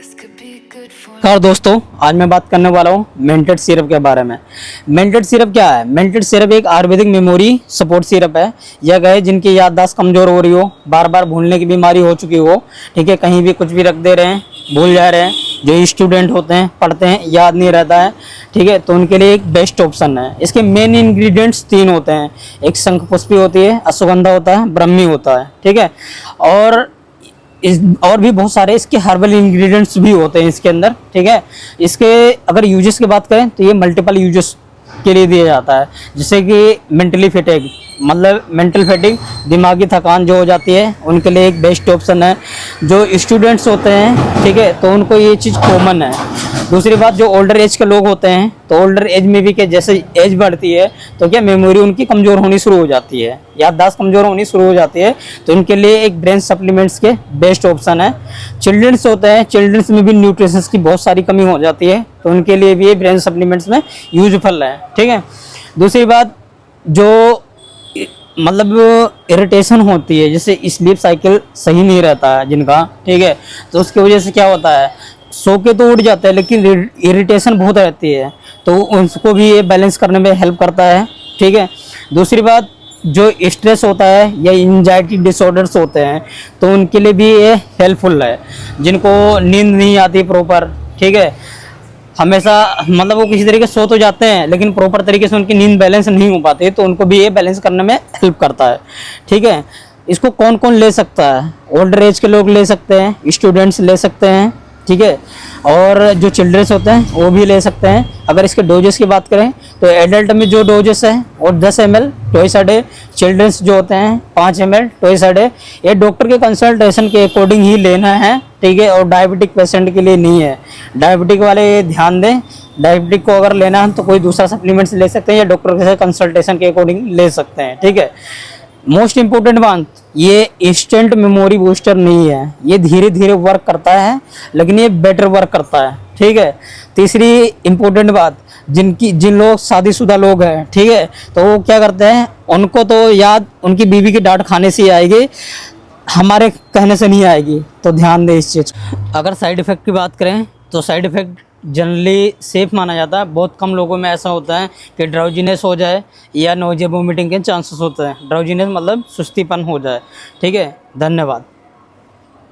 नमस्कार दोस्तों, आज मैं बात करने वाला हूँ मेंटेड सिरप के बारे में। मेंटेड सिरप क्या है? मेंटेड सिरप एक आयुर्वेदिक मेमोरी सपोर्ट सिरप है। यह गए जिनकी याददाश्त कमजोर हो रही हो, बार बार भूलने की बीमारी हो चुकी हो, ठीक है, कहीं भी कुछ भी रख दे रहे हैं, भूल जा रहे हैं, जो स्टूडेंट होते हैं, पढ़ते हैं, याद नहीं रहता है, ठीक है, तो उनके लिए एक बेस्ट ऑप्शन है। इसके मेन इंग्रेडिएंट्स 3 होते हैं। एक शंखपुष्पी होती है, अश्वगंधा होता है, ब्रह्मी होता है, ठीक है, और भी बहुत सारे इसके हर्बल इंग्रेडिएंट्स भी होते हैं इसके अंदर, ठीक है। इसके अगर यूजेस की बात करें तो ये मल्टीपल यूजेस के लिए दिया जाता है, जैसे कि मेंटली फिटिंग, मतलब मेंटल फिटिंग, दिमागी थकान जो हो जाती है, उनके लिए एक बेस्ट ऑप्शन है। जो स्टूडेंट्स होते हैं, ठीक है, तो उनको ये चीज़ कॉमन है। दूसरी बात, जो ओल्डर एज के लोग होते हैं, तो ओल्डर एज में भी क्या, जैसे एज बढ़ती है तो क्या मेमोरी उनकी कमज़ोर होनी शुरू हो जाती है, याददाश्त कमज़ोर होनी शुरू हो जाती है, तो इनके लिए एक ब्रेन सप्लीमेंट्स के बेस्ट ऑप्शन है। चिल्ड्रंस होते हैं, चिल्ड्रंस में भी न्यूट्रिशंस की बहुत सारी कमी हो जाती है, तो उनके लिए भी ये ब्रेन सप्लीमेंट्स में यूजफुल है, ठीक है। दूसरी बात, जो मतलब इरिटेशन होती है, जैसे स्लीप साइकिल सही नहीं रहता है जिनका, ठीक है, तो उसकी वजह से क्या होता है, सो के तो उठ जाते हैं लेकिन इरिटेशन बहुत रहती है, तो उसको भी ये बैलेंस करने में हेल्प करता है, ठीक है। दूसरी बात, जो स्ट्रेस होता है या एंजाइटी डिसऑर्डर्स होते हैं, तो उनके लिए भी ये हेल्पफुल है। जिनको नींद नहीं आती प्रॉपर, ठीक है, हमेशा मतलब वो किसी तरीके से सो तो जाते हैं लेकिन प्रॉपर तरीके से उनकी नींद बैलेंस नहीं हो पाती, तो उनको भी ये बैलेंस करने में हेल्प करता है, ठीक है। इसको कौन कौन ले सकता है? ओल्डर एज के लोग ले सकते हैं, स्टूडेंट्स ले सकते हैं, ठीक है, और जो चिल्ड्रंस होते हैं वो भी ले सकते हैं। अगर इसके डोजेस की बात करें तो एडल्ट में जो डोजेस है वो 10 ml twice a day, childrens जो होते हैं 5 ml ट्वाइस अ डे। ये डॉक्टर के कंसल्टेशन के अकॉर्डिंग ही लेना है, ठीक है, और डायबिटिक पेशेंट के लिए नहीं है। डायबिटिक वाले ये ध्यान दें, डायबिटिक को अगर लेना है तो कोई दूसरा सप्लीमेंट्स ले सकते हैं या डॉक्टर के कंसल्टेशन के अकॉर्डिंग ले सकते हैं, ठीक है। मोस्ट इम्पोर्टेंट बात, ये इंस्टेंट मेमोरी बूस्टर नहीं है, ये धीरे धीरे वर्क करता है लेकिन ये बेटर वर्क करता है, ठीक है। तीसरी इम्पोर्टेंट बात, जिन लोग शादीशुदा लोग हैं, ठीक है, तो वो क्या करते हैं, उनको तो याद उनकी बीवी की डांट खाने से ही आएगी, हमारे कहने से नहीं आएगी, तो ध्यान दें इस चीज़। अगर साइड इफ़ेक्ट की बात करें तो साइड इफ़ेक्ट जनरली सेफ माना जाता है। बहुत कम लोगों में ऐसा होता है कि ड्राउजीनेस हो जाए या नोजिया वोमिटिंग के चांसेस होते हैं। ड्राउजीनेस मतलब सुस्तीपन हो जाए, ठीक है। धन्यवाद।